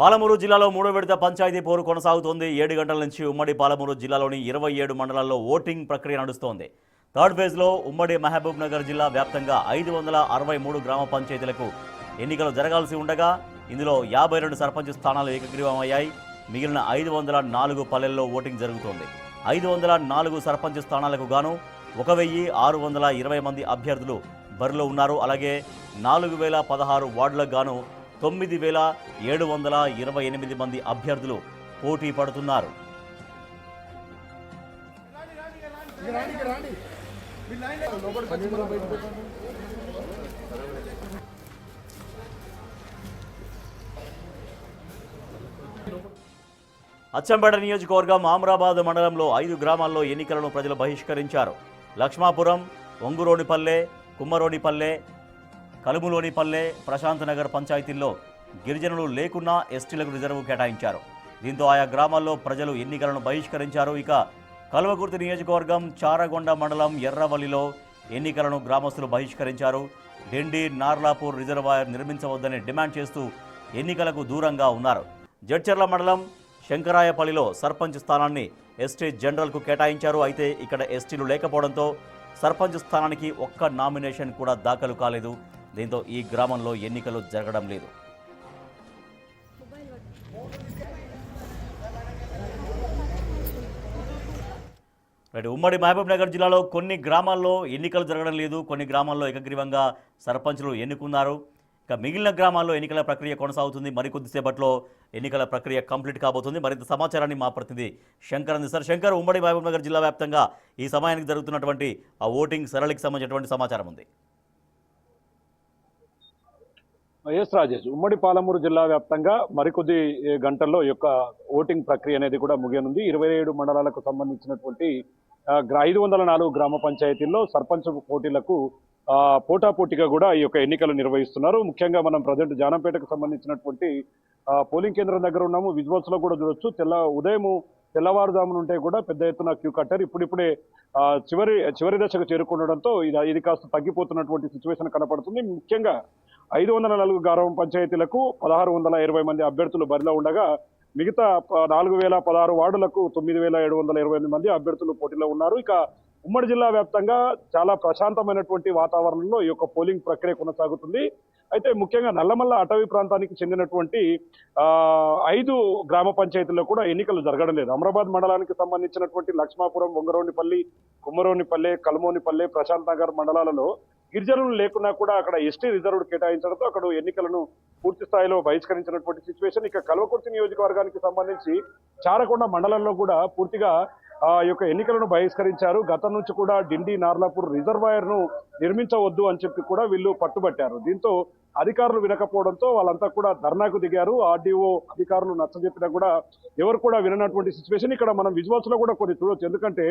పాలమూరు జిల్లాలో మూడో విడత పంచాయతీ పోరు కొనసాగుతోంది. 7 గంటల నుంచి ఉమ్మడి పాలమూరు జిల్లాలోని 27 మండలాల్లో ఓటింగ్ ప్రక్రియ నడుస్తోంది. థర్డ్ ఫేజ్లో ఉమ్మడి మహబూబ్ నగర్ జిల్లా వ్యాప్తంగా 563 గ్రామ పంచాయతీలకు ఎన్నికలు జరగాల్సి ఉండగా ఇందులో 52 సర్పంచ్ స్థానాలు ఏకగ్రీవమయ్యాయి. మిగిలిన 504 పల్లెల్లో ఓటింగ్ జరుగుతోంది. 504 సర్పంచ్ స్థానాలకు గాను 1620 మంది అభ్యర్థులు బరిలో ఉన్నారు. అలాగే 4016 వార్డులకు గాను 9728 మంది అభ్యర్థులు పోటీ పడుతున్నారు. అచ్చంపేట నియోజకవర్గం ఆమ్రాబాద్ మండలంలో 5 గ్రామాల్లో ఎన్నికలను ప్రజలు బహిష్కరించారు. లక్ష్మాపురం, ఒంగురోనిపల్లె, కుమ్మరోనిపల్లె, కలుములోనిపల్లె, ప్రశాంత్ నగర్ పంచాయతీల్లో గిరిజనులు లేకున్నా ఎస్టీలకు రిజర్వు కేటాయించారు. దీంతో ఆయా గ్రామాల్లో ప్రజలు ఎన్నికలను బహిష్కరించారు. ఇక కల్వకుర్తి నియోజకవర్గం చారగొండ మండలం ఎర్రవల్లిలో ఎన్నికలను గ్రామస్తులు బహిష్కరించారు. డెండి నార్లాపూర్ రిజర్వాయర్ నిర్మించవద్దని డిమాండ్ చేస్తూ ఎన్నికలకు దూరంగా ఉన్నారు. జడ్చర్ల మండలం శంకరాయపల్లిలో సర్పంచ్ స్థానాన్ని ఎస్టీ జనరల్కు కేటాయించారు. అయితే ఇక్కడ ఎస్టీలు లేకపోవడంతో సర్పంచ్ స్థానానికి ఒక్క నామినేషన్ కూడా దాఖలు కాలేదు. దీంతో ఈ గ్రామంలో ఎన్నికలు జరగడం లేదు. ఉమ్మడి మహబూబ్ నగర్ జిల్లాలో కొన్ని గ్రామాల్లో ఎన్నికలు జరగడం లేదు. కొన్ని గ్రామాల్లో ఏకగ్రీవంగా సర్పంచులు ఎన్నుకున్నారు. ఇక మిగిలిన గ్రామాల్లో ఎన్నికల ప్రక్రియ కొనసాగుతుంది. మరికొద్దిసేపట్లో ఎన్నికల ప్రక్రియ కంప్లీట్ కాబోతుంది. మరింత సమాచారాన్ని మా ప్రతినిధి శంకర్ అందిస్తారు. శంకర్, ఉమ్మడి మహబూబ్ నగర్ జిల్లా వ్యాప్తంగా ఈ సమయానికి జరుగుతున్నటువంటి ఆ ఓటింగ్ సరళికి సంబంధించినటువంటి సమాచారం ఉంది. ఎస్ రాజేష్, ఉమ్మడి పాలమూరు జిల్లా వ్యాప్తంగా మరికొద్ది గంటల్లో యొక్క ఓటింగ్ ప్రక్రియ అనేది కూడా ముగియనుంది. 27 మండలాలకు సంబంధించినటువంటి 504 గ్రామ పంచాయతీల్లో సర్పంచ్ పోటీలకు పోటాపోటీగా కూడా ఈ యొక్క ఎన్నికలు నిర్వహిస్తున్నారు. ముఖ్యంగా మనం ప్రజెంట్ జానంపేటకు సంబంధించినటువంటి పోలింగ్ కేంద్రం దగ్గర ఉన్నాము. విజువల్స్ లో కూడా చూడొచ్చు. తెల్లవారుజామున ఉంటే కూడా పెద్ద ఎత్తున క్యూ కట్టారు. ఇప్పుడిప్పుడే చివరి దశకు చేరుకుండడంతో ఇది కాస్త తగ్గిపోతున్నటువంటి సిచ్యువేషన్ కనపడుతుంది. ముఖ్యంగా 504 గ్రామ పంచాయతీలకు 1620 మంది అభ్యర్థులు బరిలో ఉండగా మిగతా 4016 వార్డులకు 9728 మంది అభ్యర్థులు పోటీలో ఉన్నారు. ఇక ఉమ్మడి జిల్లా వ్యాప్తంగా చాలా ప్రశాంతమైనటువంటి వాతావరణంలో ఈ యొక్క పోలింగ్ ప్రక్రియ కొనసాగుతుంది. అయితే ముఖ్యంగా నల్లమల్ల అటవీ ప్రాంతానికి చెందినటువంటి 5 గ్రామ పంచాయతీల్లో కూడా ఎన్నికలు జరగడం లేదు. అమరాబాద్ మండలానికి సంబంధించినటువంటి లక్ష్మాపురం, ఒంగరోనిపల్లి, కుమ్మరోనిపల్లె, కలుమోనిపల్లె, ప్రశాంత్ నగర్ మండలాలలో గిరిజనులు లేకున్నా కూడా అక్కడ ఎస్టీ రిజర్వ్డ్ కేటాయించడంతో అక్కడ ఎన్నికలను పూర్తి స్థాయిలో బహిష్కరించినటువంటి సిచ్యువేషన్. ఇక కల్వకుర్తి నియోజకవర్గానికి సంబంధించి చారకొండ మండలంలో కూడా పూర్తిగా ఈ యొక్క ఎన్నికలను బహిష్కరించారు. గతం నుంచి కూడా డిండి నార్లాపూర్ రిజర్వాయర్ ను నిర్మించవద్దు అని చెప్పి కూడా వీళ్ళు పట్టుబట్టారు. దీంతో అధికారులు వినకపోవడంతో వాళ్ళంతా కూడా ధర్నాకు దిగారు. ఆర్డీఓ అధికారులు నచ్చజెప్పినా కూడా ఎవరు కూడా విననటువంటి సిచ్యువేషన్. ఇక్కడ మనం విజువల్స్ లో కూడా కొన్ని చూడొచ్చు. ఎందుకంటే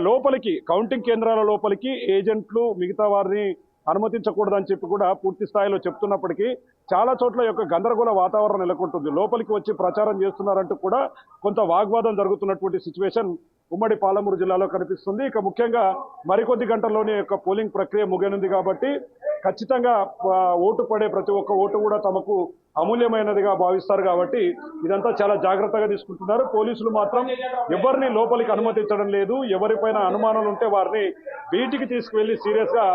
లోపలికి కౌంటింగ్ కేంద్రాల లోపలికి ఏజెంట్లు మిగతా వారిని అనుమతించకూడదని చెప్పి కూడా పూర్తి స్థాయిలో చెప్తున్నప్పటికీ చాలా చోట్ల యొక్క గందరగోళ వాతావరణం నెలకొంటుంది. లోపలికి వచ్చి ప్రచారం చేస్తున్నారంటూ కూడా కొంత వాగ్వాదం జరుగుతున్నటువంటి సిచ్యువేషన్ ఉమ్మడి పాలమూరు జిల్లాలో కనిపిస్తుంది. ఇక ముఖ్యంగా మరికొద్ది గంటల్లోనే యొక్క పోలింగ్ ప్రక్రియ ముగియనుంది కాబట్టి ఖచ్చితంగా ఓటు పడే ప్రతి ఒక్క ఓటు కూడా తమకు అమూల్యమైనదిగా భావిస్తారు కాబట్టి ఇదంతా చాలా జాగ్రత్తగా తీసుకుంటున్నారు. పోలీసులు మాత్రం ఎవరిని లోపలికి అనుమతించడం లేదు. ఎవరిపైన అనుమానాలు ఉంటే వారిని బయటికి తీసుకువెళ్లి సీరియస్ గా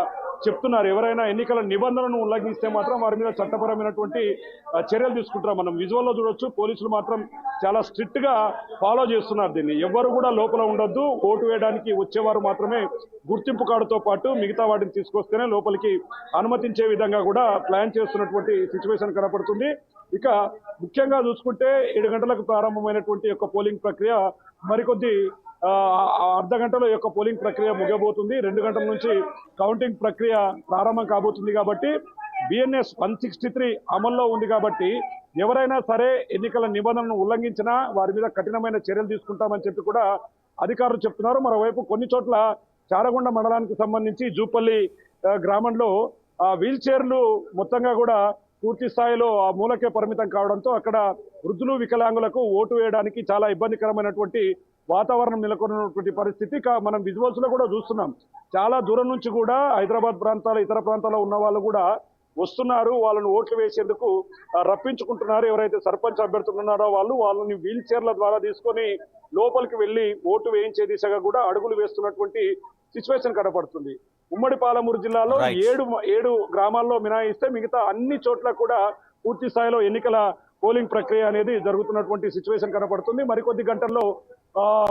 చెప్తున్నారు. ఎవరైనా ఎన్నికల నిబంధనలను ఉల్లంఘిస్తే మాత్రం వారి మీద చట్టపరమైనటువంటి చర్యలు తీసుకుంటారు. మనం విజువల్లో చూడొచ్చు. పోలీసులు మాత్రం చాలా స్ట్రిక్ట్ గా ఫాలో చేస్తున్నారు దీన్ని. ఎవరు కూడా లోపల ఉండొద్దు. ఓటు వేయడానికి వచ్చేవారు మాత్రమే గుర్తింపు కార్డుతో పాటు మిగతా వాటిని తీసుకొస్తేనే లోపలికి అనుమతించే విధంగా కూడా ప్లాన్ చేస్తున్నటువంటి సిచ్యువేషన్ కనపడుతుంది. ఇక ముఖ్యంగా చూసుకుంటే 7 గంటలకు ప్రారంభమైనటువంటి యొక్క పోలింగ్ ప్రక్రియ మరికొద్ది అర్ధ గంటలో యొక్క పోలింగ్ ప్రక్రియ ముగియబోతుంది. 2 గంటల నుంచి కౌంటింగ్ ప్రక్రియ ప్రారంభం కాబోతుంది కాబట్టి బిఎన్ఎస్ 163 అమల్లో ఉంది కాబట్టి ఎవరైనా సరే ఎన్నికల నిబంధనలను ఉల్లంఘించినా వారి మీద కఠినమైన చర్యలు తీసుకుంటామని చెప్పి కూడా అధికారులు చెప్తున్నారు. మరోవైపు కొన్ని చోట్ల చారగొండ మండలానికి సంబంధించి జూపల్లి గ్రామంలో వీల్ చైర్లు మొత్తంగా కూడా పూర్తి స్థాయిలో ఆ మూలకే పరిమితం కావడంతో అక్కడ వృద్ధులు, వికలాంగులకు ఓటు వేయడానికి చాలా ఇబ్బందికరమైనటువంటి వాతావరణం నెలకొన్నటువంటి పరిస్థితి మనం విజువల్స్ లో కూడా చూస్తున్నాం. చాలా దూరం నుంచి కూడా హైదరాబాద్ ప్రాంతాల ఇతర ప్రాంతాల్లో ఉన్న వాళ్ళు కూడా వస్తున్నారు, వాళ్ళని ఓట్లు వేసేందుకు రప్పించుకుంటున్నారు. ఎవరైతే సర్పంచ్ అభ్యర్థులు ఉన్నారో వాళ్ళని వీల్ చైర్ల ద్వారా తీసుకొని లోపలికి వెళ్లి ఓటు వేయించే దిశగా కూడా అడుగులు వేస్తున్నటువంటి సిచ్యువేషన్ కనపడుతుంది. ఉమ్మడి పాలమూరు జిల్లాలో Right. ఏడు గ్రామాల్లో మినహాయిస్తే మిగతా అన్ని చోట్ల కూడా పూర్తి స్థాయిలో ఎన్నికల పోలింగ్ ప్రక్రియ అనేది జరుగుతున్నటువంటి సిచ్యువేషన్ కనపడుతుంది. మరికొద్ది గంటల్లో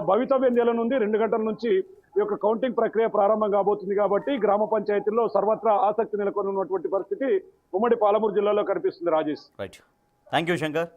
భవితవ్యం నుండి 2 గంటల నుంచి ఈ యొక్క కౌంటింగ్ ప్రక్రియ ప్రారంభం కాబోతుంది. కాబట్టి గ్రామ పంచాయతీల్లో సర్వత్రా ఆసక్తి నెలకొని ఉన్నటువంటి పరిస్థితి ఉమ్మడి పాలమూరు జిల్లాలో కనిపిస్తుంది. Rajesh. Right, thank you Shankar.